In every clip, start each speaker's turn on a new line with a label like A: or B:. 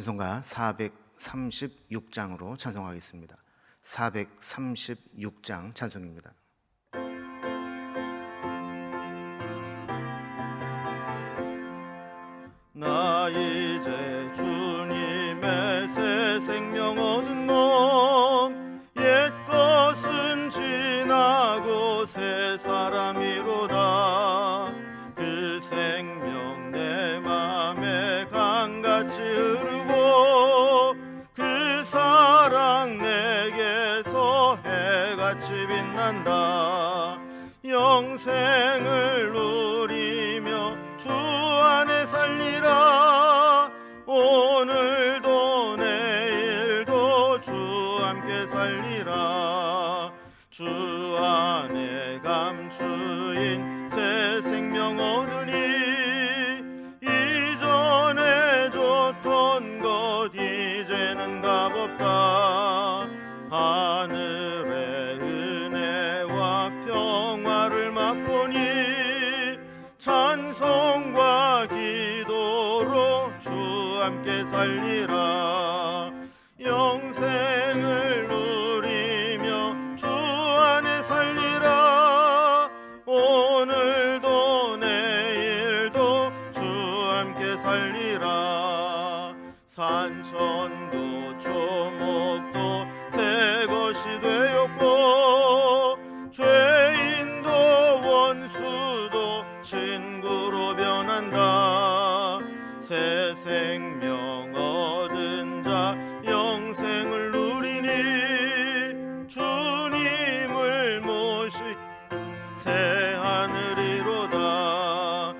A: 찬송가 436장으로 찬송하겠습니다. 436장 찬송입니다.
B: 나 이제 주님의 새 생명 얻은 몸, 옛 것은 지나고 새 사람이로다. 그 생명 내 맘에 강같이 흐르고 그 사랑 내게서 해같이 빛난다. 영생을 누리며 주 안에 살리라. 오늘도 내일도 주 함께 살리라. 주 안에 감추인 새 생명 얻으니 이전에 줬던 것 이제는 값없다. 하늘의 은혜와 평화를 맛보니 찬송과 기도로 주 함께 살리라. 영생을 누리며 주 안에 살리라. 오늘도 내일도 주 함께 살리라. 산천도 초목도 새 것이 되었고 죄인도 원수도 친구로 변한다. 새 생명 얻은 자 영생을 누리니 주님을 모시 새 하늘이로다.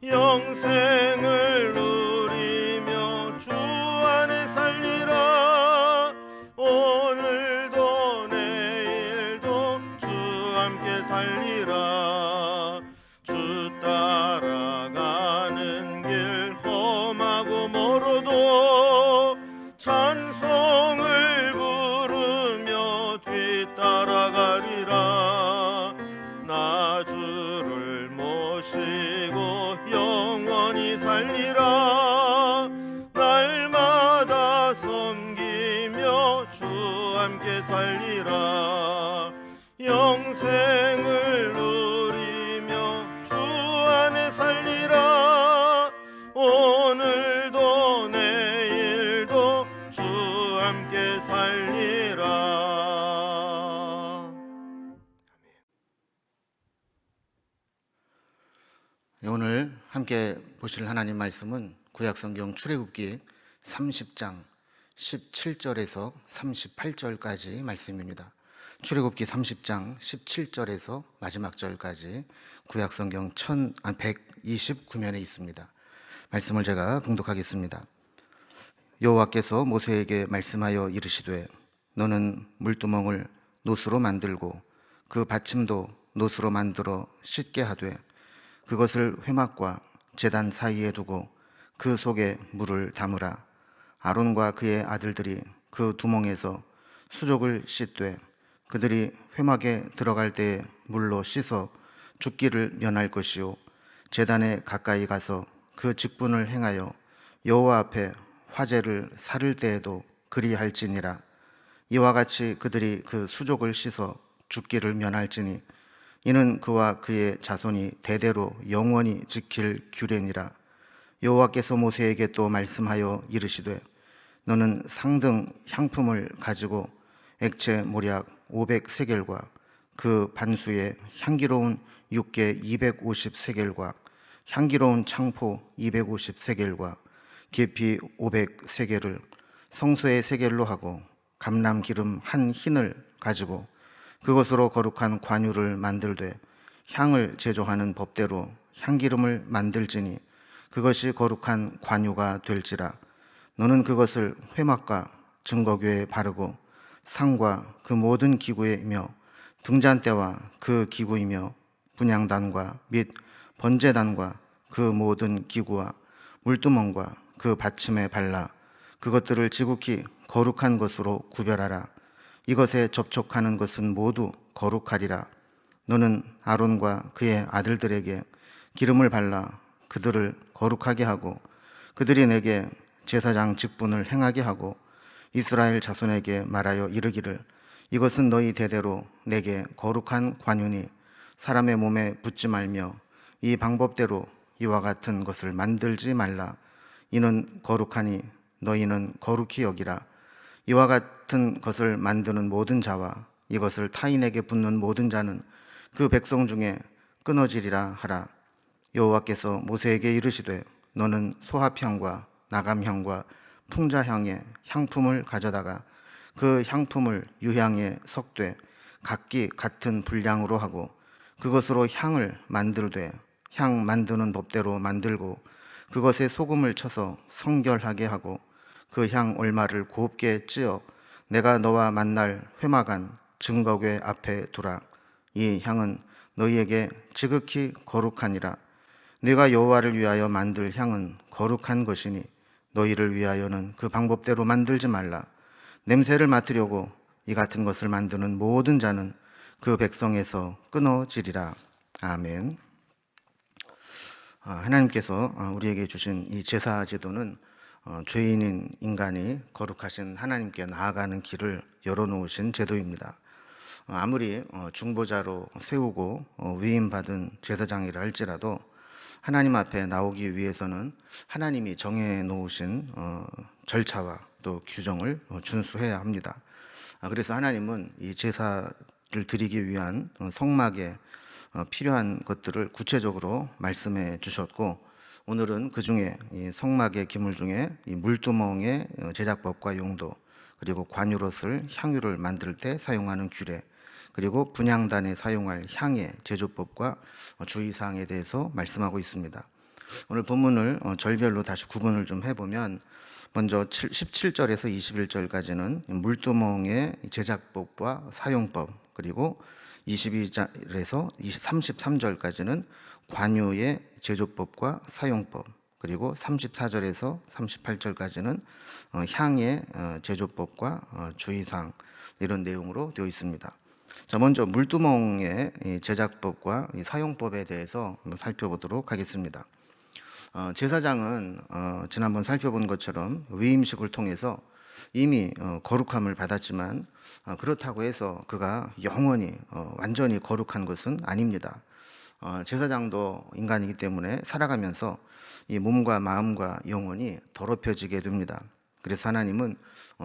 B: 영생을 누리며 주 안에 살리라. 오늘도 내일도 주 함께 살리라. 주 따라가는 길 험하고 멀어도 찬송을 부르며 뒤따라가리라. 나 주를 모시고 영원히 살리라. 날마다 섬기며 주 함께 살리라. 영생을 누리며 주 안에 살리라. 오늘도 내일도 주 함께 살리라.
A: 오늘 함께 보실 하나님 말씀은 구약성경 출애굽기 30장 17절에서 38절까지 말씀입니다. 출애굽기 30장 17절에서 마지막 절까지 구약성경 129면에 있습니다. 말씀을 제가 봉독하겠습니다. 여호와께서 모세에게 말씀하여 이르시되 너는 물두멍을 노스로 만들고 그 받침도 노스로 만들어 씻게 하되 그것을 회막과 제단 사이에 두고 그 속에 물을 담으라. 아론과 그의 아들들이 그 두멍에서 수족을 씻되 그들이 회막에 들어갈 때에 물로 씻어 죽기를 면할 것이요 제단에 가까이 가서 그 직분을 행하여 여호와 앞에 화제를 사를 때에도 그리할지니라. 이와 같이 그들이 그 수족을 씻어 죽기를 면할지니 이는 그와 그의 자손이 대대로 영원히 지킬 규례니라. 여호와께서 모세에게 또 말씀하여 이르시되 너는 상등 향품을 가지고 액체 모략 500세겔과 그 반수에 향기로운 육개 250세겔과 향기로운 창포 250세겔과 계피 500세겔을 성소의 세겔로 하고 감람기름 한 흰을 가지고 그것으로 거룩한 관유를 만들되 향을 제조하는 법대로 향기름을 만들지니 그것이 거룩한 관유가 될지라. 너는 그것을 회막과 증거궤에 바르고 상과 그 모든 기구이며 등잔대와 그 기구이며 분향단과 및 번제단과 그 모든 기구와 물두멍과 그 받침에 발라 그것들을 지극히 거룩한 것으로 구별하라. 이것에 접촉하는 것은 모두 거룩하리라. 너는 아론과 그의 아들들에게 기름을 발라 그들을 거룩하게 하고 그들이 내게 제사장 직분을 행하게 하고 이스라엘 자손에게 말하여 이르기를 이것은 너희 대대로 내게 거룩한 관윤이 사람의 몸에 붙지 말며 이 방법대로 이와 같은 것을 만들지 말라. 이는 거룩하니 너희는 거룩히 여기라. 이와 같은 것을 만드는 모든 자와 이것을 타인에게 붓는 모든 자는 그 백성 중에 끊어지리라 하라. 여호와께서 모세에게 이르시되 너는 소합향과 나감향과 풍자향의 향품을 가져다가 그 향품을 유향에 섞되 각기 같은 분량으로 하고 그것으로 향을 만들되 향 만드는 법대로 만들고 그것에 소금을 쳐서 성결하게 하고 그 향 얼마를 곱게 찌어 내가 너와 만날 회막안 증거궤 앞에 두라. 이 향은 너희에게 지극히 거룩하니라. 네가 여호와를 위하여 만들 향은 거룩한 것이니 너희를 위하여는 그 방법대로 만들지 말라. 냄새를 맡으려고 이 같은 것을 만드는 모든 자는 그 백성에서 끊어지리라. 아멘. 하나님께서 우리에게 주신 이 제사 제도는 죄인인 인간이 거룩하신 하나님께 나아가는 길을 열어놓으신 제도입니다. 아무리 중보자로 세우고 위임받은 제사장이라 할지라도 하나님 앞에 나오기 위해서는 하나님이 정해놓으신 절차와 또 규정을 준수해야 합니다. 그래서 하나님은 이 제사를 드리기 위한 성막에 필요한 것들을 구체적으로 말씀해 주셨고 오늘은 그 중에 이 성막의 기물 중에 이 물두멍의 제작법과 용도 그리고 관유롯을 향유를 만들 때 사용하는 규례 그리고 분향단에 사용할 향의 제조법과 주의사항에 대해서 말씀하고 있습니다. 오늘 본문을 절별로 다시 구분을 좀 해보면 먼저 17절에서 21절까지는 물두멍의 제작법과 사용법 그리고 22절에서 33절까지는 관유의 제조법과 사용법 그리고 34절에서 38절까지는 향의 제조법과 주의사항 이런 내용으로 되어 있습니다. 자, 먼저 물두멍의 제작법과 사용법에 대해서 한번 살펴보도록 하겠습니다. 제사장은 지난번 살펴본 것처럼 위임식을 통해서 이미 거룩함을 받았지만 그렇다고 해서 그가 영원히 완전히 거룩한 것은 아닙니다. 제사장도 인간이기 때문에 살아가면서 이 몸과 마음과 영혼이 더럽혀지게 됩니다. 그래서 하나님은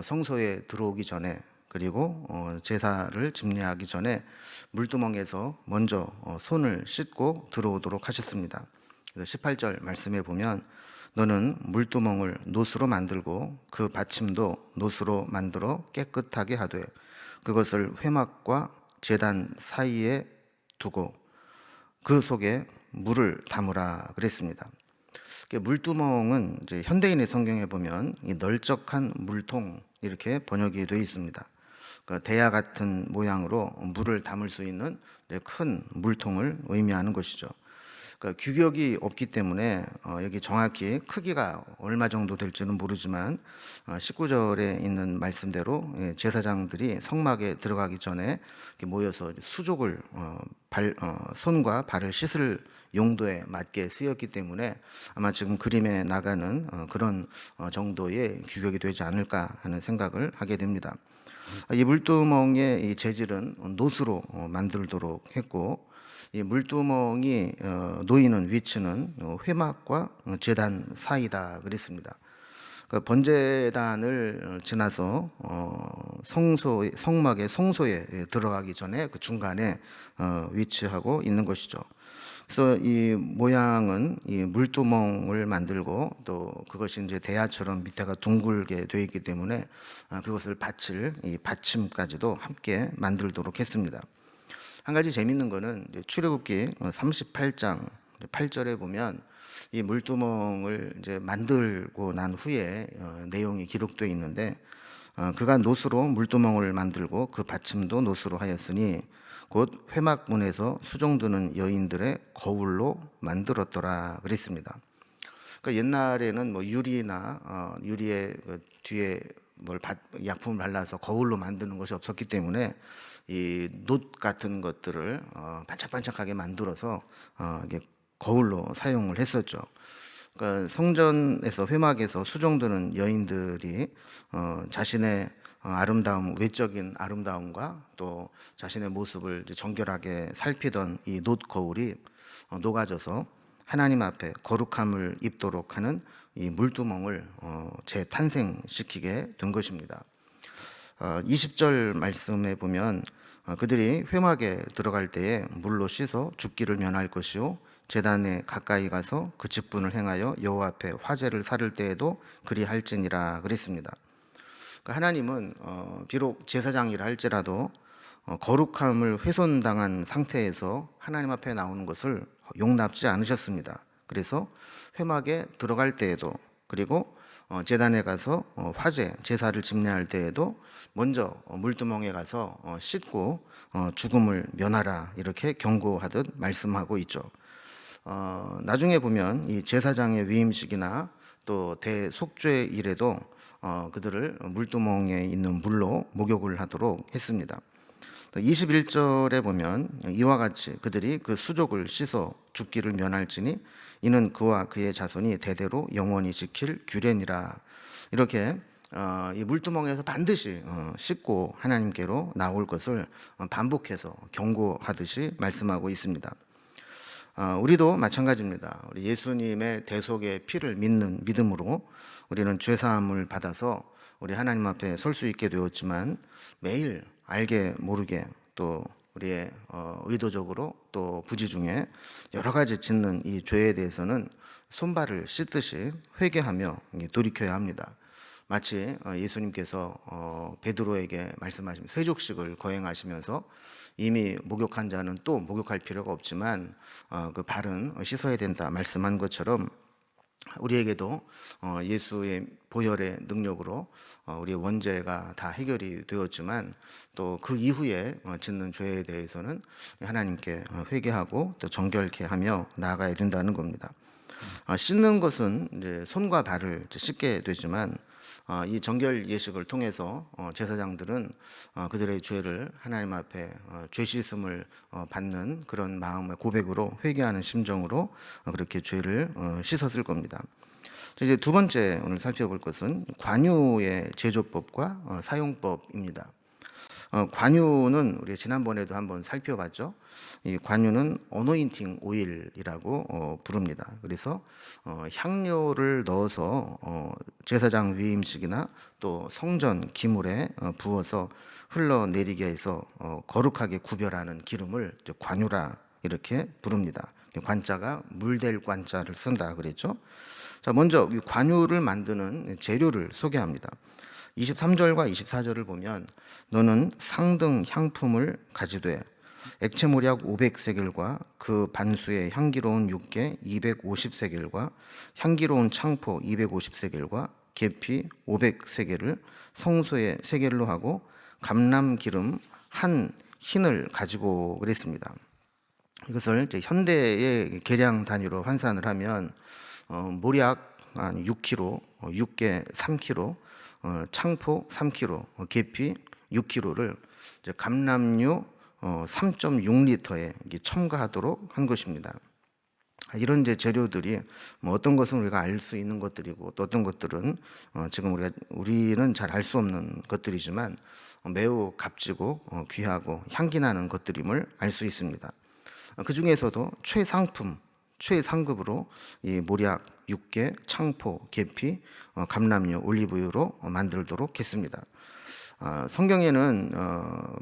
A: 성소에 들어오기 전에 그리고 제사를 집례하기 전에 물두멍에서 먼저 손을 씻고 들어오도록 하셨습니다. 18절 말씀에 보면 너는 물두멍을 노수로 만들고 그 받침도 노수로 만들어 깨끗하게 하되 그것을 회막과 제단 사이에 두고 그 속에 물을 담으라 그랬습니다. 물두멍은 이제 현대인의 성경에 보면 이 널쩍한 물통 이렇게 번역이 되어 있습니다. 그러니까 대야 같은 모양으로 물을 담을 수 있는 큰 물통을 의미하는 것이죠. 그러니까 규격이 없기 때문에 여기 정확히 크기가 얼마 정도 될지는 모르지만 19절에 있는 말씀대로 제사장들이 성막에 들어가기 전에 모여서 수족을 손과 발을 씻을 용도에 맞게 쓰였기 때문에 아마 지금 그림에 나가는 그런 정도의 규격이 되지 않을까 하는 생각을 하게 됩니다. 이 물두멍의 이 재질은 노수로 만들도록 했고 이 물두멍이 놓이는 위치는 회막과 제단 사이다 그랬습니다. 그러니까 번제단을 지나서 성막의 성소에 들어가기 전에 그 중간에 위치하고 있는 것이죠. 그래서 이 모양은 이 물두멍을 만들고 또 그것이 이제 대야처럼 밑에가 둥글게 되어 있기 때문에 그것을 받칠 이 받침까지도 함께 만들도록 했습니다. 한 가지 재밌는 거는 출애굽기 38장 8절에 보면 이 물두멍을 이제 만들고 난 후에 내용이 기록되어 있는데 그가 노수로 물두멍을 만들고 그 받침도 노수로 하였으니 곧 회막문에서 수종드는 여인들의 거울로 만들었더라 그랬습니다. 그러니까 옛날에는 뭐 유리나 유리의 뒤에 약품을 발라서 거울로 만드는 것이 없었기 때문에 이 놋 같은 것들을 반짝반짝하게 만들어서 이게 거울로 사용을 했었죠. 그러니까 성전에서 회막에서 수종드는 여인들이 자신의 아름다움, 외적인 아름다움과 또 자신의 모습을 이제 정결하게 살피던 이 놋 거울이 녹아져서 하나님 앞에 거룩함을 입도록 하는 이 물두멍을 재탄생시키게 된 것입니다. 20절 말씀에 보면 그들이 회막에 들어갈 때에 물로 씻어 죽기를 면할 것이요 제단에 가까이 가서 그 직분을 행하여 여호와 앞에 화제를 살을 때에도 그리할지니라 그랬습니다. 그러니까 하나님은 비록 제사장이라 할지라도 거룩함을 훼손당한 상태에서 하나님 앞에 나오는 것을 용납지 않으셨습니다. 그래서 회막에 들어갈 때에도 그리고 제단에 가서 화제 제사를 집례할 때에도 먼저 물두멍에 가서 씻고 죽음을 면하라 이렇게 경고하듯 말씀하고 있죠. 나중에 보면 이 제사장의 위임식이나 또 대속죄일에도 그들을 물두멍에 있는 물로 목욕을 하도록 했습니다. 21절에 보면 이와 같이 그들이 그 수족을 씻어 죽기를 면할지니 이는 그와 그의 자손이 대대로 영원히 지킬 규례니라. 이렇게 이 물두멍에서 반드시 씻고 하나님께로 나올 것을 반복해서 경고하듯이 말씀하고 있습니다. 우리도 마찬가지입니다. 우리 예수님의 대속의 피를 믿는 믿음으로 우리는 죄사함을 받아서 우리 하나님 앞에 설 수 있게 되었지만 매일 알게 모르게 또 우리의 의도적으로 또 부지 중에 여러 가지 짓는 이 죄에 대해서는 손발을 씻듯이 회개하며 돌이켜야 합니다. 마치 예수님께서 베드로에게 말씀하시면 세족식을 거행하시면서 이미 목욕한 자는 또 목욕할 필요가 없지만 그 발은 씻어야 된다 말씀한 것처럼 우리에게도 예수의 보혈의 능력으로 우리의 원죄가 다 해결이 되었지만 또 그 이후에 짓는 죄에 대해서는 하나님께 회개하고 또 정결케 하며 나아가야 된다는 겁니다. 씻는 것은 이제 손과 발을 씻게 되지만 이 정결 예식을 통해서 제사장들은 그들의 죄를 하나님 앞에 죄 씻음을 받는 그런 마음의 고백으로 회개하는 심정으로 그렇게 죄를 씻었을 겁니다. 이제 두 번째 오늘 살펴볼 것은 관유의 제조법과 사용법입니다. 관유는 우리 지난번에도 한번 살펴봤죠. 이 관유는 어노인팅 오일이라고 부릅니다. 그래서 향료를 넣어서 제사장 위임식이나 또 성전 기물에 부어서 흘러내리게 해서 거룩하게 구별하는 기름을 관유라 이렇게 부릅니다. 관자가 물될 관자를 쓴다 그랬죠. 자, 먼저 이 관유를 만드는 재료를 소개합니다. 23절과 24절을 보면 너는 상등 향품을 가지되 액체모략 500세겔과 그 반수의 향기로운 육개 250세겔과 향기로운 창포 250세겔과 계피 500세겔을 성소의 세겔로 하고 감람기름 한 흰을 가지고 그랬습니다. 이것을 이제 현대의 계량 단위로 환산을 하면 모략 한 6kg, 육개 3kg, 창포 3kg, 계피 6kg를 감람유 3.6리터에 첨가하도록 한 것입니다. 이런 이제 재료들이 어떤 것은 우리가 알 수 있는 것들이고 또 어떤 것들은 지금 우리는 잘 알 수 없는 것들이지만 매우 값지고 귀하고 향기 나는 것들임을 알 수 있습니다. 그 중에서도 최상품, 최상급으로 이 모략, 육개, 창포, 계피, 감람유, 올리브유로 만들도록 했습니다. 성경에는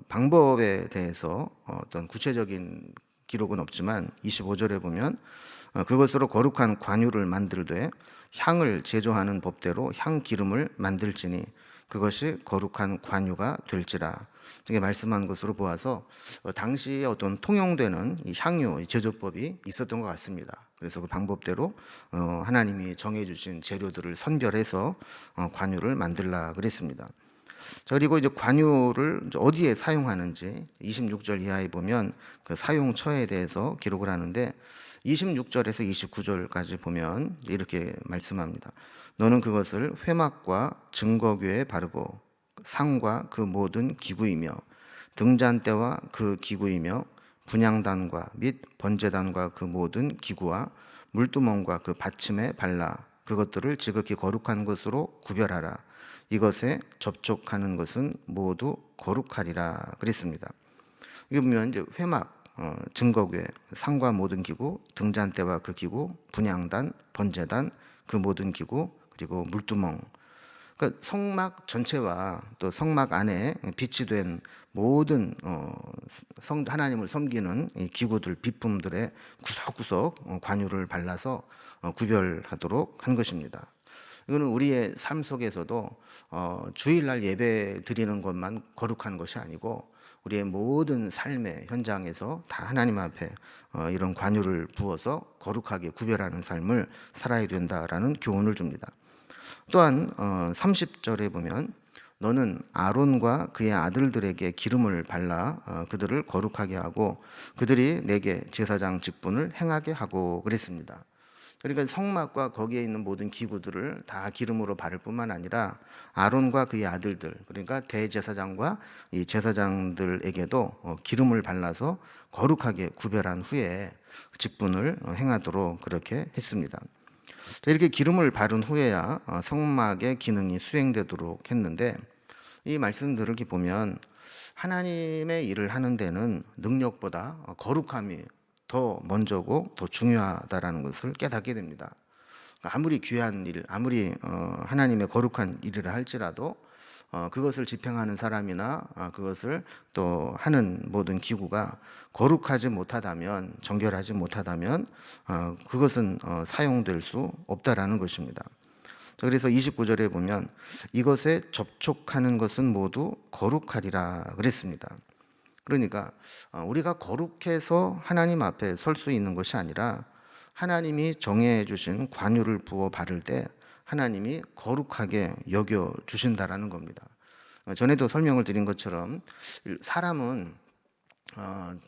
A: 방법에 대해서 어떤 구체적인 기록은 없지만 25절에 보면 그것으로 거룩한 관유를 만들되 향을 제조하는 법대로 향 기름을 만들지니 그것이 거룩한 관유가 될지라 이렇게 말씀한 것으로 보아서 당시에 어떤 통용되는 이 향유 제조법이 있었던 것 같습니다. 그래서 그 방법대로 하나님이 정해주신 재료들을 선별해서 관유를 만들라 그랬습니다. 자, 그리고 이제 관유를 어디에 사용하는지 26절 이하에 보면 그 사용처에 대해서 기록을 하는데 26절에서 29절까지 보면 이렇게 말씀합니다. 너는 그것을 회막과 증거궤에 바르고 상과 그 모든 기구이며 등잔대와 그 기구이며 분향단과 및 번제단과 그 모든 기구와 물두멍과 그 받침에 발라 그것들을 지극히 거룩한 것으로 구별하라. 이것에 접촉하는 것은 모두 거룩하리라 그랬습니다. 이거 보면 이제 회막, 증거궤, 상과 모든 기구, 등잔대와 그 기구, 분향단, 번제단, 그 모든 기구, 그리고 물두멍. 그러니까 성막 전체와 또 성막 안에 비치된 모든 하나님을 섬기는 이 기구들, 비품들의 구석구석 관유를 발라서 구별하도록 한 것입니다. 이거는 우리의 삶 속에서도 주일날 예배 드리는 것만 거룩한 것이 아니고 우리의 모든 삶의 현장에서 다 하나님 앞에 이런 관유를 부어서 거룩하게 구별하는 삶을 살아야 된다라는 교훈을 줍니다. 또한 30절에 보면 너는 아론과 그의 아들들에게 기름을 발라 그들을 거룩하게 하고 그들이 내게 제사장 직분을 행하게 하고 그랬습니다. 그러니까 성막과 거기에 있는 모든 기구들을 다 기름으로 바를 뿐만 아니라 아론과 그의 아들들, 그러니까 대제사장과 이 제사장들에게도 기름을 발라서 거룩하게 구별한 후에 직분을 행하도록 그렇게 했습니다. 이렇게 기름을 바른 후에야 성막의 기능이 수행되도록 했는데, 이 말씀들을 이렇게 보면 하나님의 일을 하는 데는 능력보다 거룩함이 더 먼저고 더 중요하다라는 것을 깨닫게 됩니다. 아무리 귀한 일, 아무리 하나님의 거룩한 일이라 할지라도 그것을 집행하는 사람이나 그것을 또 하는 모든 기구가 거룩하지 못하다면, 정결하지 못하다면 그것은 사용될 수 없다라는 것입니다. 그래서 29절에 보면 이것에 접촉하는 것은 모두 거룩하리라 그랬습니다. 그러니까 우리가 거룩해서 하나님 앞에 설 수 있는 것이 아니라 하나님이 정해 주신 관유를 부어 바를 때 하나님이 거룩하게 여겨 주신다라는 겁니다. 전에도 설명을 드린 것처럼 사람은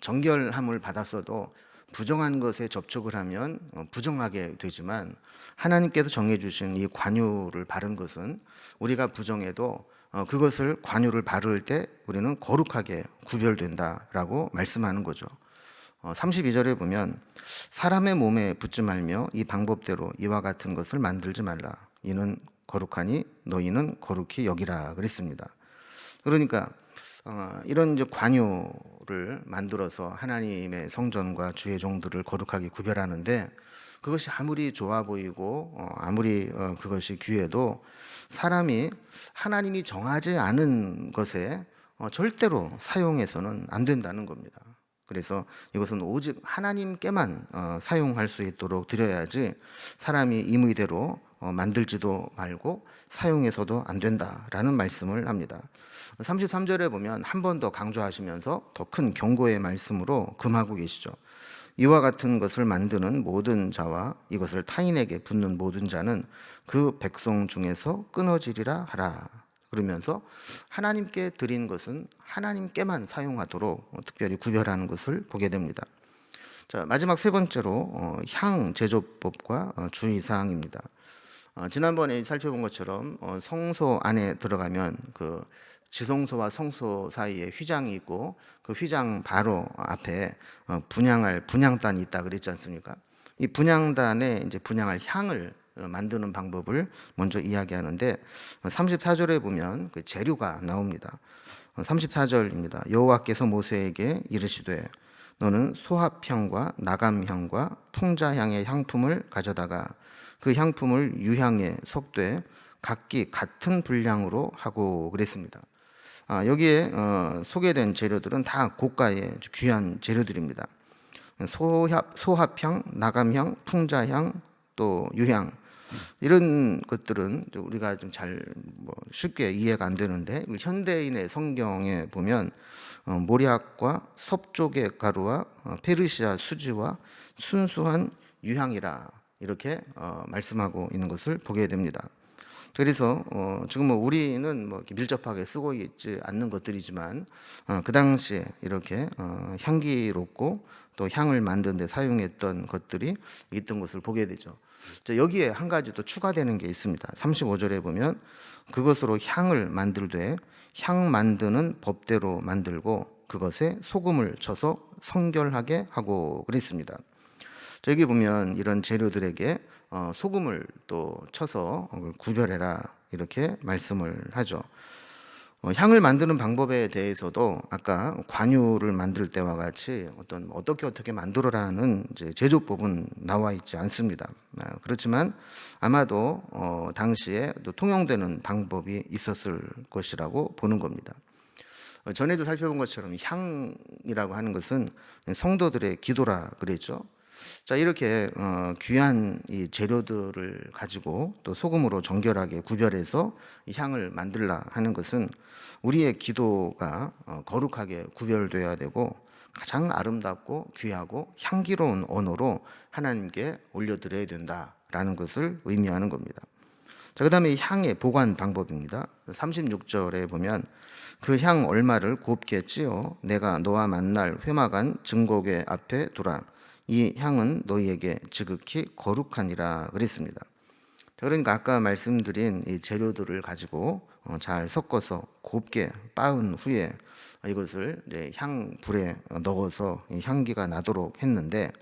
A: 정결함을 받았어도 부정한 것에 접촉을 하면 부정하게 되지만 하나님께서 정해 주신 이 관유를 바른 것은 우리가 부정해도 그것을 관유를 바를 때 우리는 거룩하게 구별된다라고 말씀하는 거죠. 32절에 보면 사람의 몸에 붙지 말며 이 방법대로 이와 같은 것을 만들지 말라. 이는 거룩하니 너희는 거룩히 여기라 그랬습니다. 그러니까 이런 이제 관유를 만들어서 하나님의 성전과 주의 종들을 거룩하게 구별하는데 그것이 아무리 좋아 보이고 아무리 그것이 귀해도 사람이 하나님이 정하지 않은 것에 절대로 사용해서는 안 된다는 겁니다. 그래서 이것은 오직 하나님께만 사용할 수 있도록 드려야지 사람이 임의대로 만들지도 말고 사용해서도 안 된다라는 말씀을 합니다. 33절에 보면 한 번 더 강조하시면서 더 큰 경고의 말씀으로 금하고 계시죠. 이와 같은 것을 만드는 모든 자와 이것을 타인에게 붓는 모든 자는 그 백성 중에서 끊어지리라 하라. 그러면서 하나님께 드린 것은 하나님께만 사용하도록 특별히 구별하는 것을 보게 됩니다. 자, 마지막 세 번째로 향 제조법과 주의사항입니다. 지난번에 살펴본 것처럼 성소 안에 들어가면 그 지성소와 성소 사이에 휘장이 있고 그 휘장 바로 앞에 분향할 분향단이 있다 그랬지 않습니까? 이 분향단에 이제 분향할 향을 만드는 방법을 먼저 이야기하는데 34절에 보면 그 재료가 나옵니다. 34절입니다. 여호와께서 모세에게 이르시되 너는 소합향과 나감향과 풍자향의 향품을 가져다가 그 향품을 유향에 섞되 각기 같은 분량으로 하고 그랬습니다. 여기에 소개된 재료들은 다 고가의 귀한 재료들입니다. 소합향, 나감향, 풍자향, 또 유향 이런 것들은 우리가 좀 잘 쉽게 이해가 안 되는데 현대인의 성경에 보면 모략과 섭조개 가루와 페르시아 수지와 순수한 유향이라 이렇게 말씀하고 있는 것을 보게 됩니다. 그래서 지금 우리는 이렇게 밀접하게 쓰고 있지 않는 것들이지만 그 당시에 이렇게 향기롭고 또 향을 만드는 데 사용했던 것들이 있던 것을 보게 되죠. 여기에 한 가지 또 추가되는 게 있습니다. 35절에 보면 그것으로 향을 만들되 향 만드는 법대로 만들고 그것에 소금을 쳐서 성결하게 하고 그랬습니다. 자, 여기 보면 이런 재료들에게 소금을 또 쳐서 구별해라 이렇게 말씀을 하죠. 향을 만드는 방법에 대해서도 아까 관유를 만들 때와 같이 어떻게 만들어라는 이제 제조법은 나와 있지 않습니다. 그렇지만 아마도 당시에 또 통용되는 방법이 있었을 것이라고 보는 겁니다. 전에도 살펴본 것처럼 향이라고 하는 것은 성도들의 기도라 그랬죠. 자, 이렇게 귀한 이 재료들을 가지고 또 소금으로 정결하게 구별해서 이 향을 만들라 하는 것은 우리의 기도가 거룩하게 구별되어야 되고 가장 아름답고 귀하고 향기로운 언어로 하나님께 올려드려야 된다라는 것을 의미하는 겁니다. 자, 그 다음에 이 향의 보관 방법입니다. 36절에 보면 그 향 얼마를 곱게 찌어 내가 너와 만날 회막안 증거궤 앞에 두라. 이 향은 너희에게 지극히 거룩하니라 그랬습니다. 그러니까 아까 말씀드린 이 재료들을 가지고 잘 섞어서 곱게 빻은 후에 이것을 이제 향불에 넣어서 향기가 나도록 했는데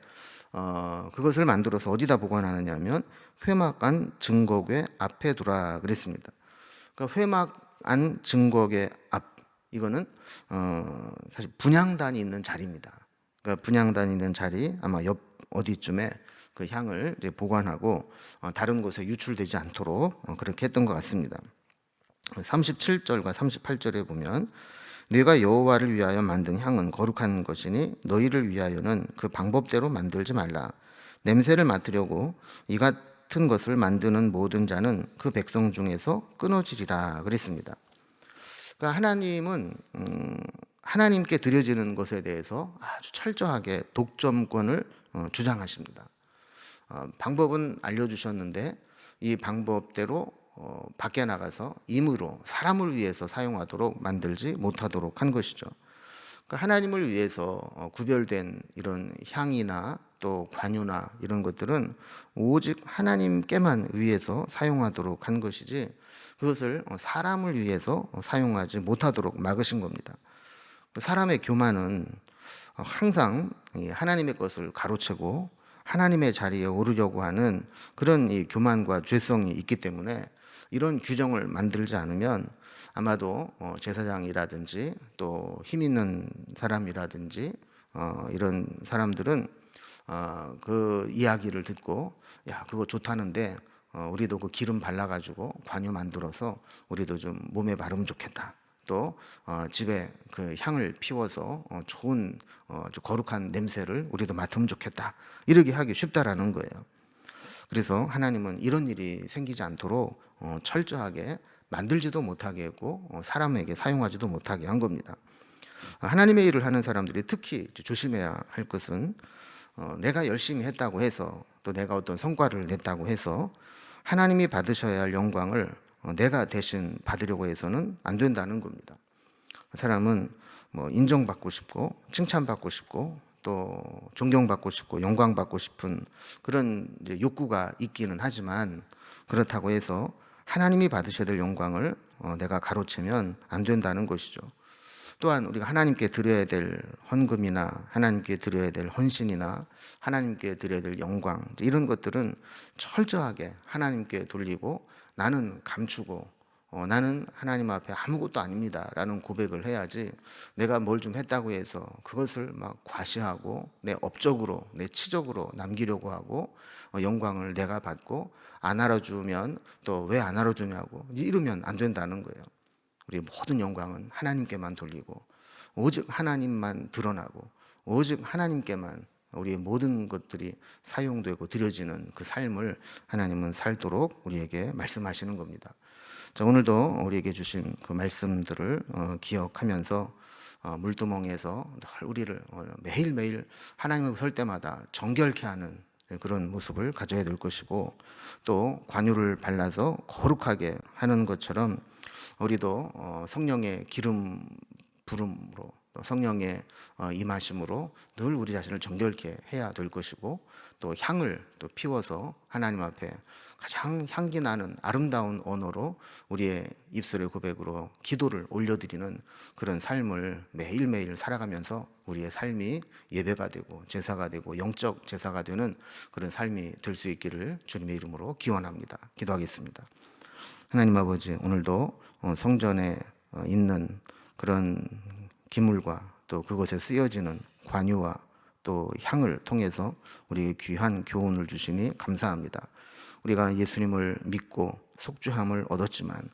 A: 그것을 만들어서 어디다 보관하느냐 하면 회막 안 증거궤 앞에 두라 그랬습니다. 그러니까 회막 안 증거궤 앞, 이거는 사실 분향단이 있는 자리입니다. 그러니까 분향단이 있는 자리 아마 옆 어디쯤에 그 향을 이제 보관하고 다른 곳에 유출되지 않도록 그렇게 했던 것 같습니다. 37절과 38절에 보면 네가 여호와를 위하여 만든 향은 거룩한 것이니 너희를 위하여는 그 방법대로 만들지 말라. 냄새를 맡으려고 이 같은 것을 만드는 모든 자는 그 백성 중에서 끊어지리라 그랬습니다. 그러니까 하나님은 하나님께 드려지는 것에 대해서 아주 철저하게 독점권을 주장하십니다. 방법은 알려주셨는데 이 방법대로 밖에 나가서 임의로 사람을 위해서 사용하도록 만들지 못하도록 한 것이죠. 그러니까 하나님을 위해서 구별된 이런 향이나 또 관유나 이런 것들은 오직 하나님께만 위해서 사용하도록 한 것이지 그것을 사람을 위해서 사용하지 못하도록 막으신 겁니다. 사람의 교만은 항상 하나님의 것을 가로채고 하나님의 자리에 오르려고 하는 그런 이 교만과 죄성이 있기 때문에 이런 규정을 만들지 않으면 아마도 제사장이라든지 또 힘 있는 사람이라든지 이런 사람들은 그 이야기를 듣고 야 그거 좋다는데 우리도 그 기름 발라가지고 관유 만들어서 우리도 좀 몸에 바르면 좋겠다. 또 집에 그 향을 피워서 좋은 거룩한 냄새를 우리도 맡으면 좋겠다. 이렇게 하기 쉽다라는 거예요. 그래서 하나님은 이런 일이 생기지 않도록 철저하게 만들지도 못하게 했고 사람에게 사용하지도 못하게 한 겁니다. 하나님의 일을 하는 사람들이 특히 조심해야 할 것은 내가 열심히 했다고 해서 또 내가 어떤 성과를 냈다고 해서 하나님이 받으셔야 할 영광을 내가 대신 받으려고 해서는 안 된다는 겁니다. 사람은 뭐 인정받고 싶고 칭찬받고 싶고 또 존경받고 싶고 영광받고 싶은 그런 이제 욕구가 있기는 하지만 그렇다고 해서 하나님이 받으셔야 될 영광을 내가 가로채면 안 된다는 것이죠. 또한 우리가 하나님께 드려야 될 헌금이나 하나님께 드려야 될 헌신이나 하나님께 드려야 될 영광 이런 것들은 철저하게 하나님께 돌리고 나는 감추고 나는 하나님 앞에 아무것도 아닙니다 라는 고백을 해야지 내가 뭘 좀 했다고 해서 그것을 막 과시하고 내 업적으로 내 치적으로 남기려고 하고 영광을 내가 받고 안 알아주면 또 왜 안 알아주냐고 이러면 안 된다는 거예요. 우리 모든 영광은 하나님께만 돌리고 오직 하나님만 드러나고 오직 하나님께만 우리의 모든 것들이 사용되고 드려지는 그 삶을 하나님은 살도록 우리에게 말씀하시는 겁니다. 자, 오늘도 우리에게 주신 그 말씀들을 기억하면서 물두멍에서 늘 우리를 매일매일 하나님 앞에 설 때마다 정결케 하는 그런 모습을 가져야 될 것이고 또 관유를 발라서 거룩하게 하는 것처럼 우리도 성령의 기름 부름으로 또 성령의 임하심으로 늘 우리 자신을 정결케 해야 될 것이고, 또 향을 또 피워서 하나님 앞에 가장 향기 나는 아름다운 언어로 우리의 입술의 고백으로 기도를 올려드리는 그런 삶을 매일매일 살아가면서 우리의 삶이 예배가 되고 제사가 되고 영적 제사가 되는 그런 삶이 될 수 있기를 주님의 이름으로 기원합니다. 기도하겠습니다. 하나님 아버지, 오늘도 성전에 있는 그런 기물과 또 그것에 쓰여지는 관유와 또 향을 통해서 우리에게 귀한 교훈을 주시니 감사합니다. 우리가 예수님을 믿고 속죄함을 얻었지만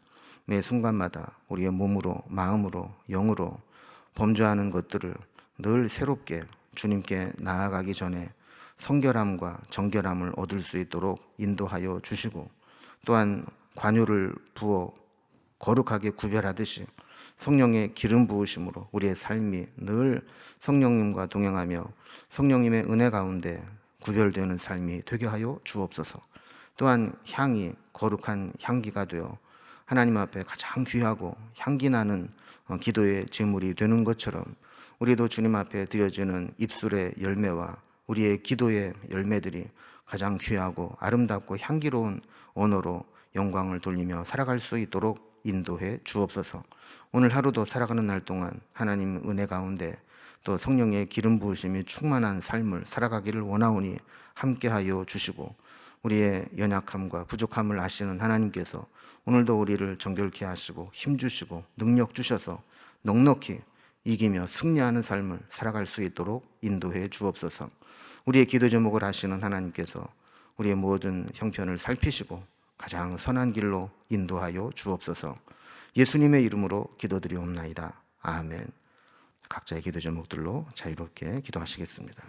A: 매 순간마다 우리의 몸으로, 마음으로, 영으로 범죄하는 것들을 늘 새롭게 주님께 나아가기 전에 성결함과 정결함을 얻을 수 있도록 인도하여 주시고, 또한 관유를 부어 거룩하게 구별하듯이 성령의 기름 부으심으로 우리의 삶이 늘 성령님과 동행하며 성령님의 은혜 가운데 구별되는 삶이 되게 하여 주옵소서. 또한 향이 거룩한 향기가 되어 하나님 앞에 가장 귀하고 향기 나는 기도의 제물이 되는 것처럼, 우리도 주님 앞에 드려지는 입술의 열매와 우리의 기도의 열매들이 가장 귀하고 아름답고 향기로운 언어로 영광을 돌리며 살아갈 수 있도록 인도해 주옵소서. 오늘 하루도 살아가는 날 동안 하나님 은혜 가운데 또 성령의 기름 부으심이 충만한 삶을 살아가기를 원하오니 함께하여 주시고, 우리의 연약함과 부족함을 아시는 하나님께서 오늘도 우리를 정결케 하시고 힘 주시고 능력 주셔서 넉넉히 이기며 승리하는 삶을 살아갈 수 있도록 인도해 주옵소서. 우리의 기도 제목을 아시는 하나님께서 우리의 모든 형편을 살피시고 가장 선한 길로 인도하여 주옵소서. 예수님의 이름으로 기도드리옵나이다. 아멘. 각자의 기도 제목들로 자유롭게 기도하시겠습니다.